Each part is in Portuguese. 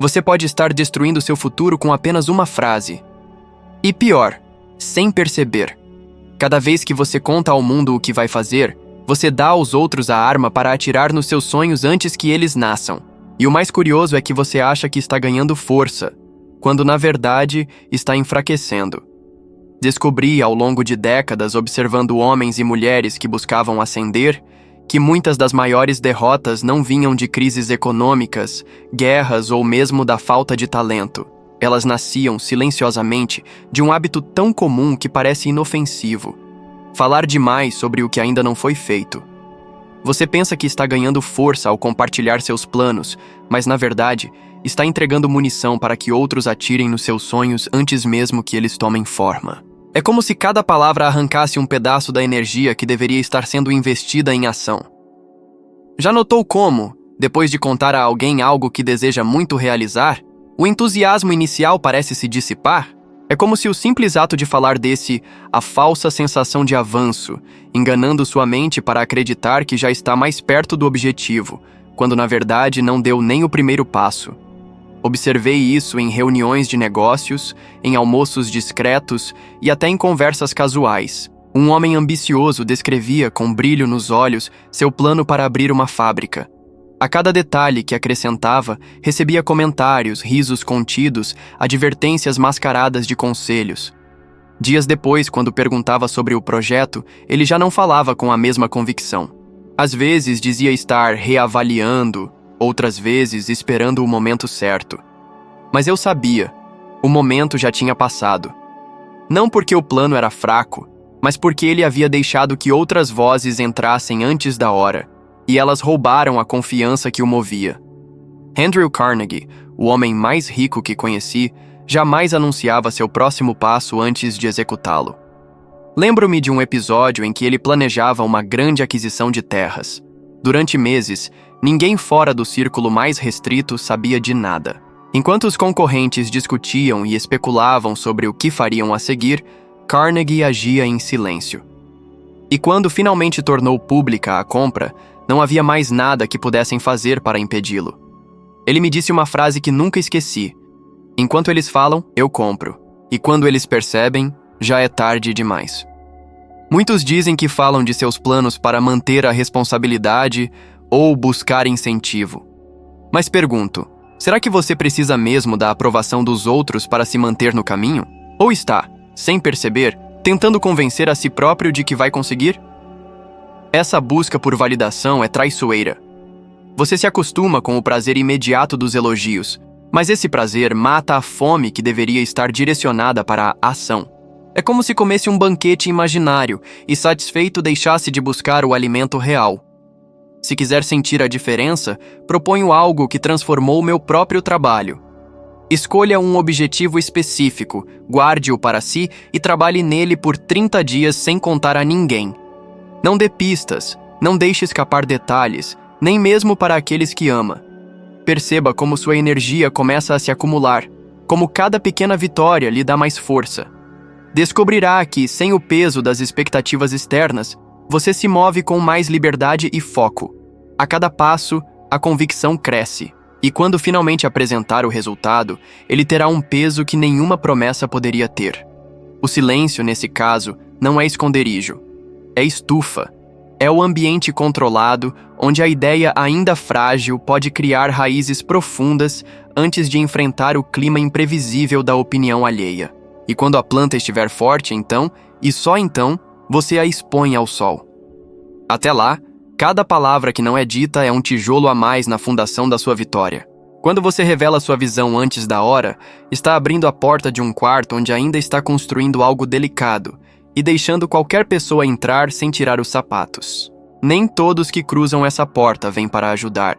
Você pode estar destruindo seu futuro com apenas uma frase. E pior, sem perceber. Cada vez que você conta ao mundo o que vai fazer, você dá aos outros a arma para atirar nos seus sonhos antes que eles nasçam. E o mais curioso é que você acha que está ganhando força, quando na verdade está enfraquecendo. Descobri ao longo de décadas observando homens e mulheres que buscavam ascender, que muitas das maiores derrotas não vinham de crises econômicas, guerras ou mesmo da falta de talento. Elas nasciam silenciosamente de um hábito tão comum que parece inofensivo: falar demais sobre o que ainda não foi feito. Você pensa que está ganhando força ao compartilhar seus planos, mas na verdade está entregando munição para que outros atirem nos seus sonhos antes mesmo que eles tomem forma. É como se cada palavra arrancasse um pedaço da energia que deveria estar sendo investida em ação. Já notou como, depois de contar a alguém algo que deseja muito realizar, o entusiasmo inicial parece se dissipar? É como se o simples ato de falar desse a falsa sensação de avanço, enganando sua mente para acreditar que já está mais perto do objetivo, quando na verdade não deu nem o primeiro passo. Observei isso em reuniões de negócios, em almoços discretos e até em conversas casuais. Um homem ambicioso descrevia com brilho nos olhos seu plano para abrir uma fábrica. A cada detalhe que acrescentava, recebia comentários, risos contidos, advertências mascaradas de conselhos. Dias depois, quando perguntava sobre o projeto, ele já não falava com a mesma convicção. Às vezes dizia estar reavaliando, outras vezes esperando o momento certo. Mas eu sabia, o momento já tinha passado. Não porque o plano era fraco, mas porque ele havia deixado que outras vozes entrassem antes da hora, e elas roubaram a confiança que o movia. Andrew Carnegie, o homem mais rico que conheci, jamais anunciava seu próximo passo antes de executá-lo. Lembro-me de um episódio em que ele planejava uma grande aquisição de terras. Durante meses, ninguém fora do círculo mais restrito sabia de nada. Enquanto os concorrentes discutiam e especulavam sobre o que fariam a seguir, Carnegie agia em silêncio. E quando finalmente tornou pública a compra, não havia mais nada que pudessem fazer para impedi-lo. Ele me disse uma frase que nunca esqueci: enquanto eles falam, eu compro. E quando eles percebem, já é tarde demais. Muitos dizem que falam de seus planos para manter a responsabilidade ou buscar incentivo. Mas pergunto, será que você precisa mesmo da aprovação dos outros para se manter no caminho? Ou está, sem perceber, tentando convencer a si próprio de que vai conseguir? Essa busca por validação é traiçoeira. Você se acostuma com o prazer imediato dos elogios, mas esse prazer mata a fome que deveria estar direcionada para a ação. É como se comesse um banquete imaginário e, satisfeito, deixasse de buscar o alimento real. Se quiser sentir a diferença, proponho algo que transformou meu próprio trabalho. Escolha um objetivo específico, guarde-o para si e trabalhe nele por 30 dias sem contar a ninguém. Não dê pistas, não deixe escapar detalhes, nem mesmo para aqueles que ama. Perceba como sua energia começa a se acumular, como cada pequena vitória lhe dá mais força. Descobrirá que, sem o peso das expectativas externas, você se move com mais liberdade e foco. A cada passo, a convicção cresce, e quando finalmente apresentar o resultado, ele terá um peso que nenhuma promessa poderia ter. O silêncio, nesse caso, não é esconderijo. É estufa. É o ambiente controlado, onde a ideia ainda frágil pode criar raízes profundas antes de enfrentar o clima imprevisível da opinião alheia. E quando a planta estiver forte, então, e só então, você a expõe ao sol. Até lá, cada palavra que não é dita é um tijolo a mais na fundação da sua vitória. Quando você revela sua visão antes da hora, está abrindo a porta de um quarto onde ainda está construindo algo delicado, e deixando qualquer pessoa entrar sem tirar os sapatos. Nem todos que cruzam essa porta vêm para ajudar.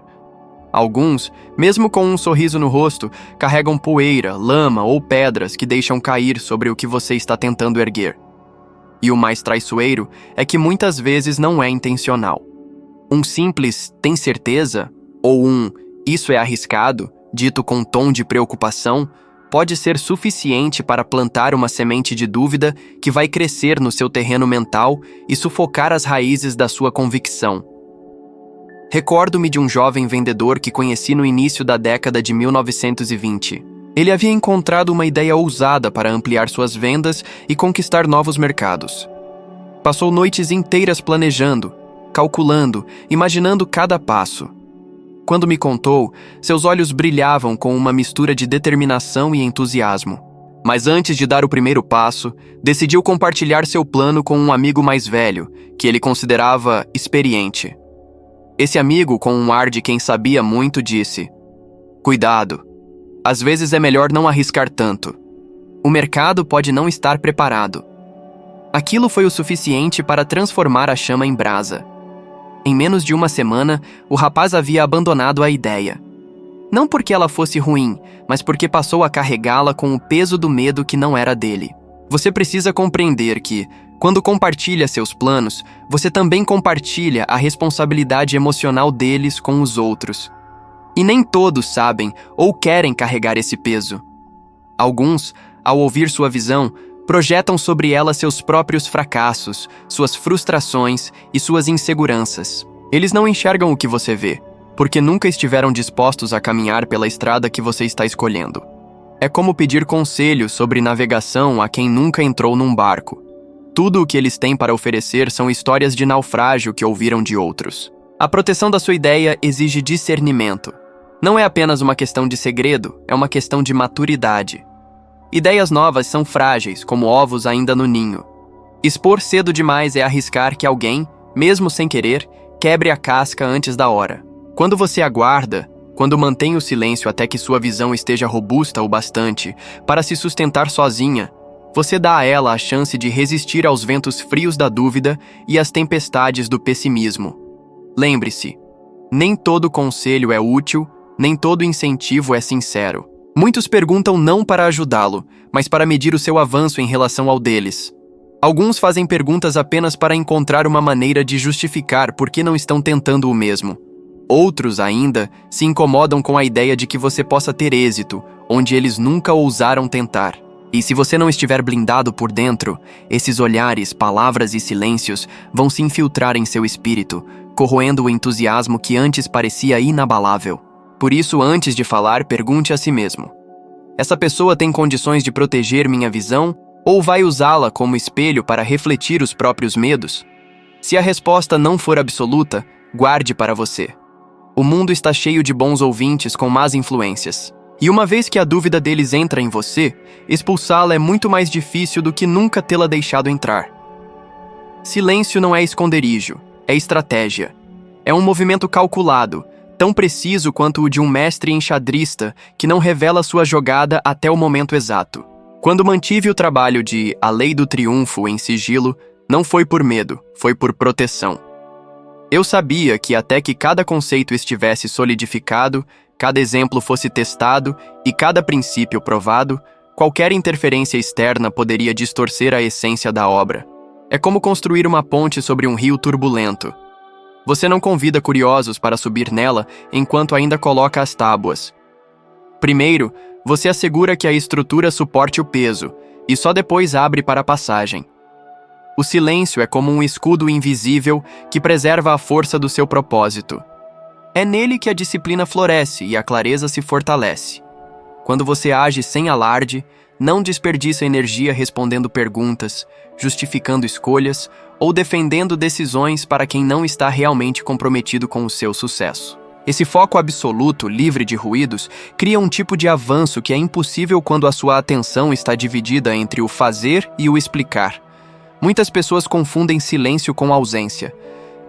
Alguns, mesmo com um sorriso no rosto, carregam poeira, lama ou pedras que deixam cair sobre o que você está tentando erguer. E o mais traiçoeiro é que muitas vezes não é intencional. Um simples "tem certeza?" ou um "isso é arriscado?", dito com tom de preocupação, pode ser suficiente para plantar uma semente de dúvida que vai crescer no seu terreno mental e sufocar as raízes da sua convicção. Recordo-me de um jovem vendedor que conheci no início da década de 1920. Ele havia encontrado uma ideia ousada para ampliar suas vendas e conquistar novos mercados. Passou noites inteiras planejando, calculando, imaginando cada passo. Quando me contou, seus olhos brilhavam com uma mistura de determinação e entusiasmo. Mas antes de dar o primeiro passo, decidiu compartilhar seu plano com um amigo mais velho, que ele considerava experiente. Esse amigo, com um ar de quem sabia muito, disse: "Cuidado. Às vezes é melhor não arriscar tanto. O mercado pode não estar preparado." Aquilo foi o suficiente para transformar a chama em brasa. Em menos de uma semana, o rapaz havia abandonado a ideia. Não porque ela fosse ruim, mas porque passou a carregá-la com o peso do medo que não era dele. Você precisa compreender que, quando compartilha seus planos, você também compartilha a responsabilidade emocional deles com os outros. E nem todos sabem ou querem carregar esse peso. Alguns, ao ouvir sua visão, projetam sobre ela seus próprios fracassos, suas frustrações e suas inseguranças. Eles não enxergam o que você vê, porque nunca estiveram dispostos a caminhar pela estrada que você está escolhendo. É como pedir conselhos sobre navegação a quem nunca entrou num barco. Tudo o que eles têm para oferecer são histórias de naufrágio que ouviram de outros. A proteção da sua ideia exige discernimento. Não é apenas uma questão de segredo, é uma questão de maturidade. Ideias novas são frágeis, como ovos ainda no ninho. Expor cedo demais é arriscar que alguém, mesmo sem querer, quebre a casca antes da hora. Quando você aguarda, quando mantém o silêncio até que sua visão esteja robusta o bastante para se sustentar sozinha, você dá a ela a chance de resistir aos ventos frios da dúvida e às tempestades do pessimismo. Lembre-se, nem todo conselho é útil, nem todo incentivo é sincero. Muitos perguntam não para ajudá-lo, mas para medir o seu avanço em relação ao deles. Alguns fazem perguntas apenas para encontrar uma maneira de justificar por que não estão tentando o mesmo. Outros, ainda, se incomodam com a ideia de que você possa ter êxito, onde eles nunca ousaram tentar. E se você não estiver blindado por dentro, esses olhares, palavras e silêncios vão se infiltrar em seu espírito, corroendo o entusiasmo que antes parecia inabalável. Por isso, antes de falar, pergunte a si mesmo: essa pessoa tem condições de proteger minha visão ou vai usá-la como espelho para refletir os próprios medos? Se a resposta não for absoluta, guarde para você. O mundo está cheio de bons ouvintes com más influências. E uma vez que a dúvida deles entra em você, expulsá-la é muito mais difícil do que nunca tê-la deixado entrar. Silêncio não é esconderijo, é estratégia. É um movimento calculado, tão preciso quanto o de um mestre enxadrista que não revela sua jogada até o momento exato. Quando mantive o trabalho de A Lei do Triunfo em sigilo, não foi por medo, foi por proteção. Eu sabia que até que cada conceito estivesse solidificado, cada exemplo fosse testado e cada princípio provado, qualquer interferência externa poderia distorcer a essência da obra. É como construir uma ponte sobre um rio turbulento. Você não convida curiosos para subir nela enquanto ainda coloca as tábuas. Primeiro, você assegura que a estrutura suporte o peso, e só depois abre para a passagem. O silêncio é como um escudo invisível que preserva a força do seu propósito. É nele que a disciplina floresce e a clareza se fortalece. Quando você age sem alarde, não desperdiça energia respondendo perguntas, justificando escolhas ou defendendo decisões para quem não está realmente comprometido com o seu sucesso. Esse foco absoluto, livre de ruídos, cria um tipo de avanço que é impossível quando a sua atenção está dividida entre o fazer e o explicar. Muitas pessoas confundem silêncio com ausência.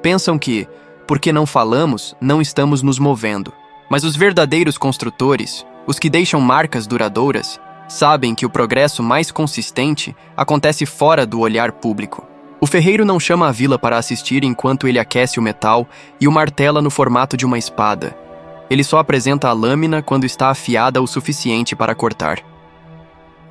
Pensam que, porque não falamos, não estamos nos movendo. Mas os verdadeiros construtores, os que deixam marcas duradouras, sabem que o progresso mais consistente acontece fora do olhar público. O ferreiro não chama a vila para assistir enquanto ele aquece o metal e o martela no formato de uma espada. Ele só apresenta a lâmina quando está afiada o suficiente para cortar.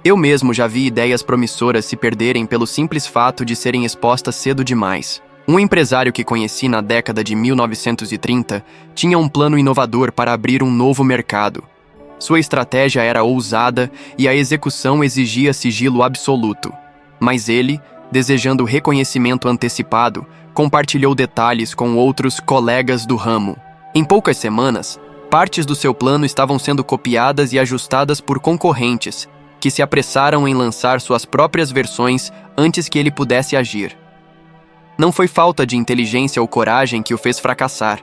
Eu mesmo já vi ideias promissoras se perderem pelo simples fato de serem expostas cedo demais. Um empresário que conheci na década de 1930 tinha um plano inovador para abrir um novo mercado. Sua estratégia era ousada e a execução exigia sigilo absoluto. Mas ele, desejando reconhecimento antecipado, compartilhou detalhes com outros colegas do ramo. Em poucas semanas, partes do seu plano estavam sendo copiadas e ajustadas por concorrentes, que se apressaram em lançar suas próprias versões antes que ele pudesse agir. Não foi falta de inteligência ou coragem que o fez fracassar.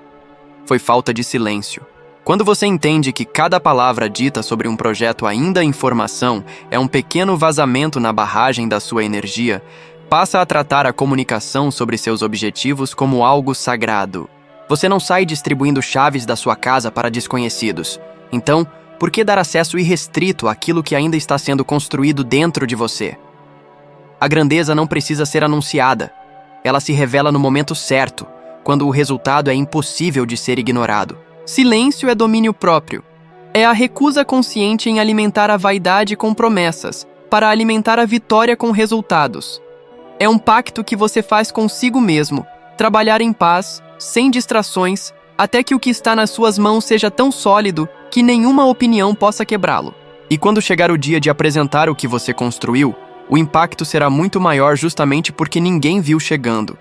Foi falta de silêncio. Quando você entende que cada palavra dita sobre um projeto ainda em formação é um pequeno vazamento na barragem da sua energia, passa a tratar a comunicação sobre seus objetivos como algo sagrado. Você não sai distribuindo chaves da sua casa para desconhecidos. Então, por que dar acesso irrestrito àquilo que ainda está sendo construído dentro de você? A grandeza não precisa ser anunciada. Ela se revela no momento certo, quando o resultado é impossível de ser ignorado. Silêncio é domínio próprio. É a recusa consciente em alimentar a vaidade com promessas, para alimentar a vitória com resultados. É um pacto que você faz consigo mesmo, trabalhar em paz, sem distrações, até que o que está nas suas mãos seja tão sólido que nenhuma opinião possa quebrá-lo. E quando chegar o dia de apresentar o que você construiu, o impacto será muito maior justamente porque ninguém viu chegando.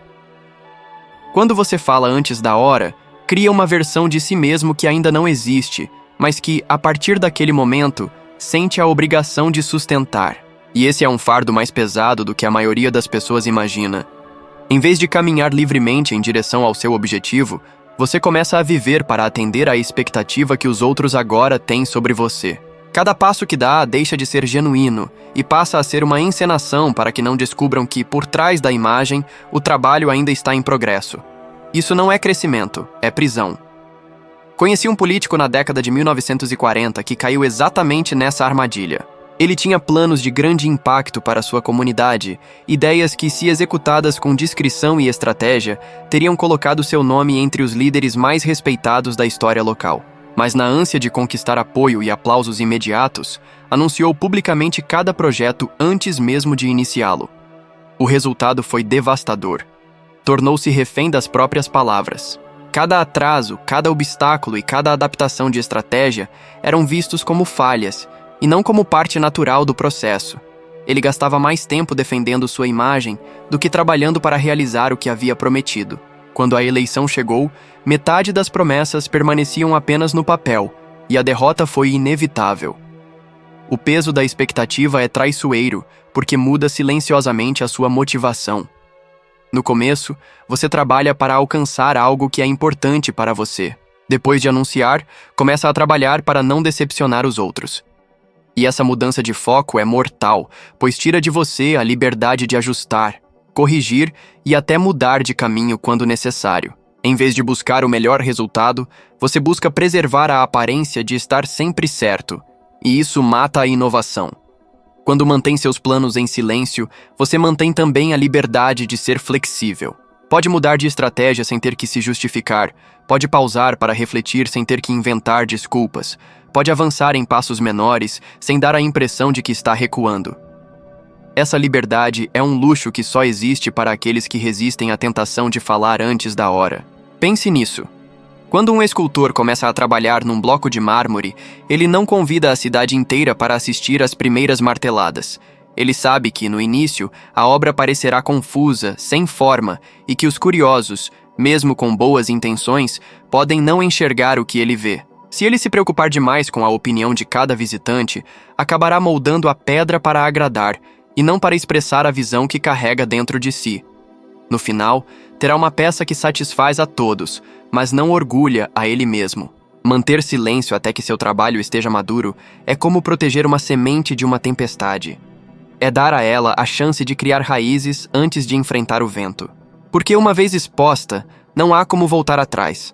Quando você fala antes da hora, cria uma versão de si mesmo que ainda não existe, mas que, a partir daquele momento, sente a obrigação de sustentar. E esse é um fardo mais pesado do que a maioria das pessoas imagina. Em vez de caminhar livremente em direção ao seu objetivo, você começa a viver para atender à expectativa que os outros agora têm sobre você. Cada passo que dá deixa de ser genuíno e passa a ser uma encenação para que não descubram que, por trás da imagem, o trabalho ainda está em progresso. Isso não é crescimento, é prisão. Conheci um político na década de 1940 que caiu exatamente nessa armadilha. Ele tinha planos de grande impacto para sua comunidade, ideias que, se executadas com discrição e estratégia, teriam colocado seu nome entre os líderes mais respeitados da história local. Mas na ânsia de conquistar apoio e aplausos imediatos, anunciou publicamente cada projeto antes mesmo de iniciá-lo. O resultado foi devastador. Tornou-se refém das próprias palavras. Cada atraso, cada obstáculo e cada adaptação de estratégia eram vistos como falhas, e não como parte natural do processo. Ele gastava mais tempo defendendo sua imagem do que trabalhando para realizar o que havia prometido. Quando a eleição chegou, metade das promessas permaneciam apenas no papel, e a derrota foi inevitável. O peso da expectativa é traiçoeiro, porque muda silenciosamente a sua motivação. No começo, você trabalha para alcançar algo que é importante para você. Depois de anunciar, começa a trabalhar para não decepcionar os outros. E essa mudança de foco é mortal, pois tira de você a liberdade de ajustar, corrigir e até mudar de caminho quando necessário. Em vez de buscar o melhor resultado, você busca preservar a aparência de estar sempre certo, e isso mata a inovação. Quando mantém seus planos em silêncio, você mantém também a liberdade de ser flexível. Pode mudar de estratégia sem ter que se justificar, pode pausar para refletir sem ter que inventar desculpas, pode avançar em passos menores sem dar a impressão de que está recuando. Essa liberdade é um luxo que só existe para aqueles que resistem à tentação de falar antes da hora. Pense nisso. Quando um escultor começa a trabalhar num bloco de mármore, ele não convida a cidade inteira para assistir às primeiras marteladas. Ele sabe que, no início, a obra parecerá confusa, sem forma, e que os curiosos, mesmo com boas intenções, podem não enxergar o que ele vê. Se ele se preocupar demais com a opinião de cada visitante, acabará moldando a pedra para agradar, e não para expressar a visão que carrega dentro de si. No final, terá uma peça que satisfaz a todos, mas não orgulha a ele mesmo. Manter silêncio até que seu trabalho esteja maduro é como proteger uma semente de uma tempestade. É dar a ela a chance de criar raízes antes de enfrentar o vento. Porque uma vez exposta, não há como voltar atrás.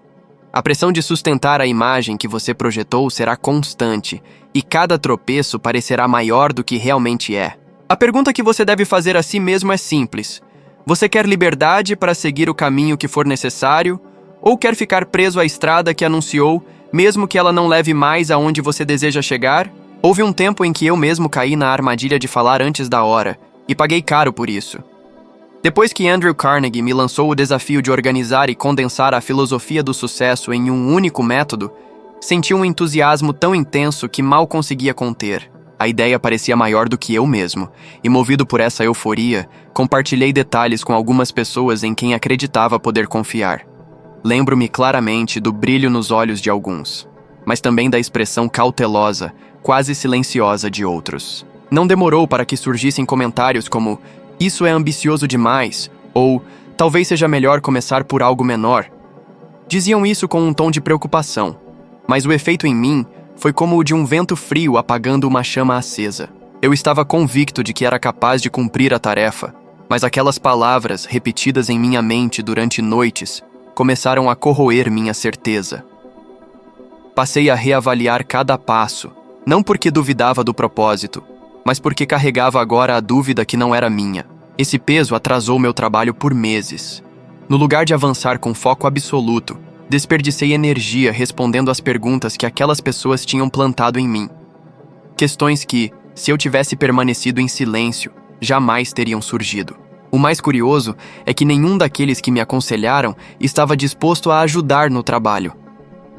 A pressão de sustentar a imagem que você projetou será constante, e cada tropeço parecerá maior do que realmente é. A pergunta que você deve fazer a si mesmo é simples. Você quer liberdade para seguir o caminho que for necessário, ou quer ficar preso à estrada que anunciou, mesmo que ela não leve mais aonde você deseja chegar? Houve um tempo em que eu mesmo caí na armadilha de falar antes da hora, e paguei caro por isso. Depois que Andrew Carnegie me lançou o desafio de organizar e condensar a filosofia do sucesso em um único método, senti um entusiasmo tão intenso que mal conseguia conter. A ideia parecia maior do que eu mesmo, e movido por essa euforia, compartilhei detalhes com algumas pessoas em quem acreditava poder confiar. Lembro-me claramente do brilho nos olhos de alguns, mas também da expressão cautelosa, quase silenciosa de outros. Não demorou para que surgissem comentários como "isso é ambicioso demais" ou "talvez seja melhor começar por algo menor". Diziam isso com um tom de preocupação, mas o efeito em mim foi como o de um vento frio apagando uma chama acesa. Eu estava convicto de que era capaz de cumprir a tarefa, mas aquelas palavras repetidas em minha mente durante noites começaram a corroer minha certeza. Passei a reavaliar cada passo, não porque duvidava do propósito, mas porque carregava agora a dúvida que não era minha. Esse peso atrasou meu trabalho por meses. No lugar de avançar com foco absoluto, desperdicei energia respondendo às perguntas que aquelas pessoas tinham plantado em mim. Questões que, se eu tivesse permanecido em silêncio, jamais teriam surgido. O mais curioso é que nenhum daqueles que me aconselharam estava disposto a ajudar no trabalho.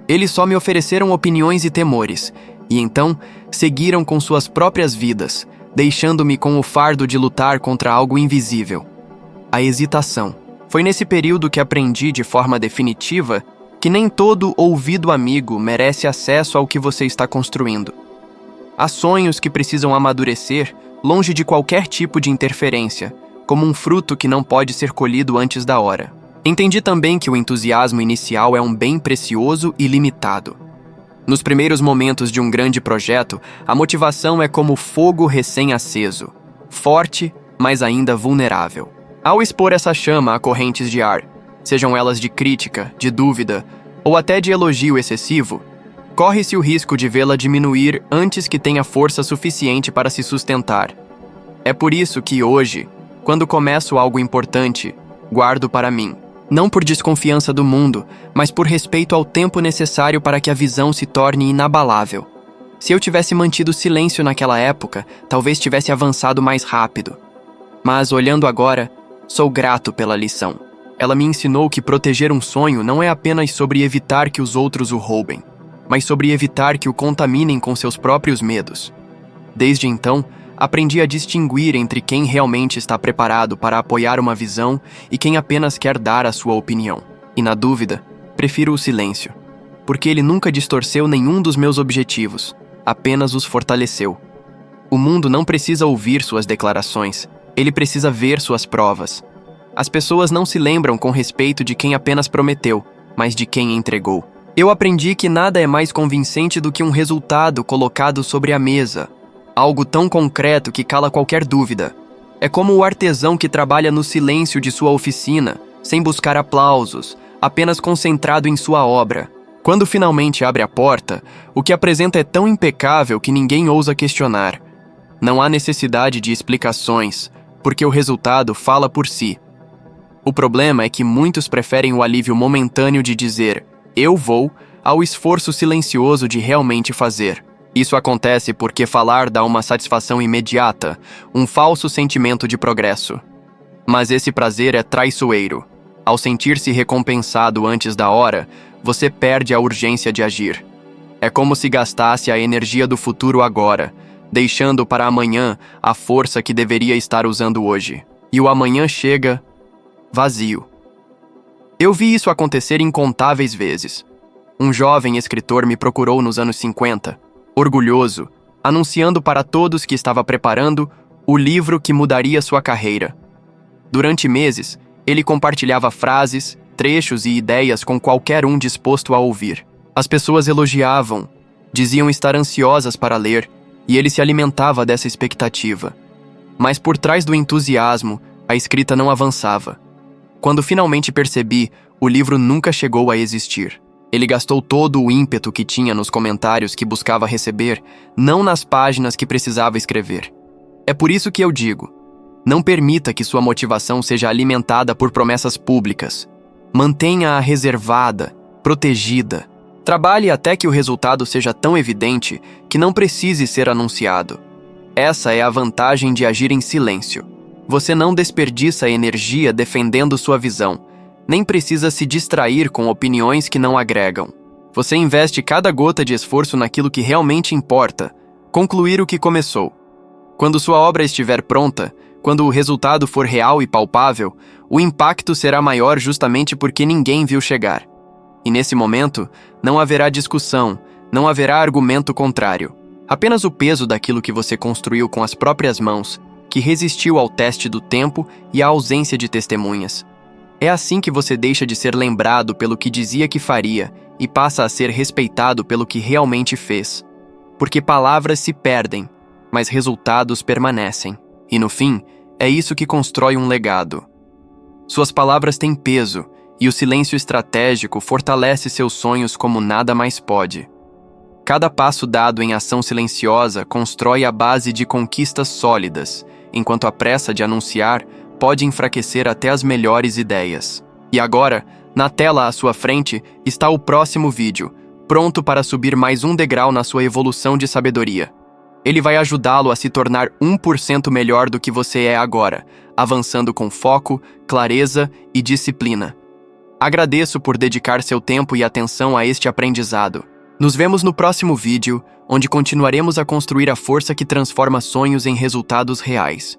Eles só me ofereceram opiniões e temores, e então seguiram com suas próprias vidas, deixando-me com o fardo de lutar contra algo invisível. A hesitação. Foi nesse período que aprendi de forma definitiva que nem todo ouvido amigo merece acesso ao que você está construindo. Há sonhos que precisam amadurecer longe de qualquer tipo de interferência, como um fruto que não pode ser colhido antes da hora. Entendi também que o entusiasmo inicial é um bem precioso e limitado. Nos primeiros momentos de um grande projeto, a motivação é como fogo recém-aceso, forte, mas ainda vulnerável. Ao expor essa chama a correntes de ar, sejam elas de crítica, de dúvida ou até de elogio excessivo, corre-se o risco de vê-la diminuir antes que tenha força suficiente para se sustentar. É por isso que hoje, quando começo algo importante, guardo para mim. Não por desconfiança do mundo, mas por respeito ao tempo necessário para que a visão se torne inabalável. Se eu tivesse mantido silêncio naquela época, talvez tivesse avançado mais rápido. Mas, olhando agora, sou grato pela lição. Ela me ensinou que proteger um sonho não é apenas sobre evitar que os outros o roubem, mas sobre evitar que o contaminem com seus próprios medos. Desde então, aprendi a distinguir entre quem realmente está preparado para apoiar uma visão e quem apenas quer dar a sua opinião. E na dúvida, prefiro o silêncio, porque ele nunca distorceu nenhum dos meus objetivos, apenas os fortaleceu. O mundo não precisa ouvir suas declarações, ele precisa ver suas provas. As pessoas não se lembram com respeito de quem apenas prometeu, mas de quem entregou. Eu aprendi que nada é mais convincente do que um resultado colocado sobre a mesa, algo tão concreto que cala qualquer dúvida. É como o artesão que trabalha no silêncio de sua oficina, sem buscar aplausos, apenas concentrado em sua obra. Quando finalmente abre a porta, o que apresenta é tão impecável que ninguém ousa questionar. Não há necessidade de explicações, porque o resultado fala por si. O problema é que muitos preferem o alívio momentâneo de dizer "eu vou" ao esforço silencioso de realmente fazer. Isso acontece porque falar dá uma satisfação imediata, um falso sentimento de progresso. Mas esse prazer é traiçoeiro. Ao sentir-se recompensado antes da hora, você perde a urgência de agir. É como se gastasse a energia do futuro agora, deixando para amanhã a força que deveria estar usando hoje. E o amanhã chega vazio. Eu vi isso acontecer incontáveis vezes. Um jovem escritor me procurou nos anos 50, orgulhoso, anunciando para todos que estava preparando o livro que mudaria sua carreira. Durante meses, ele compartilhava frases, trechos e ideias com qualquer um disposto a ouvir. As pessoas elogiavam, diziam estar ansiosas para ler, e ele se alimentava dessa expectativa. Mas por trás do entusiasmo, a escrita não avançava. Quando finalmente percebi, o livro nunca chegou a existir. Ele gastou todo o ímpeto que tinha nos comentários que buscava receber, não nas páginas que precisava escrever. É por isso que eu digo, não permita que sua motivação seja alimentada por promessas públicas. Mantenha-a reservada, protegida. Trabalhe até que o resultado seja tão evidente que não precise ser anunciado. Essa é a vantagem de agir em silêncio. Você não desperdiça energia defendendo sua visão, nem precisa se distrair com opiniões que não agregam. Você investe cada gota de esforço naquilo que realmente importa, concluir o que começou. Quando sua obra estiver pronta, quando o resultado for real e palpável, o impacto será maior justamente porque ninguém viu chegar. E nesse momento, não haverá discussão, não haverá argumento contrário. Apenas o peso daquilo que você construiu com as próprias mãos, que resistiu ao teste do tempo e à ausência de testemunhas. É assim que você deixa de ser lembrado pelo que dizia que faria e passa a ser respeitado pelo que realmente fez. Porque palavras se perdem, mas resultados permanecem. E no fim, é isso que constrói um legado. Suas palavras têm peso, e o silêncio estratégico fortalece seus sonhos como nada mais pode. Cada passo dado em ação silenciosa constrói a base de conquistas sólidas, enquanto a pressa de anunciar pode enfraquecer até as melhores ideias. E agora, na tela à sua frente, está o próximo vídeo, pronto para subir mais um degrau na sua evolução de sabedoria. Ele vai ajudá-lo a se tornar 1% melhor do que você é agora, avançando com foco, clareza e disciplina. Agradeço por dedicar seu tempo e atenção a este aprendizado. Nos vemos no próximo vídeo, onde continuaremos a construir a força que transforma sonhos em resultados reais.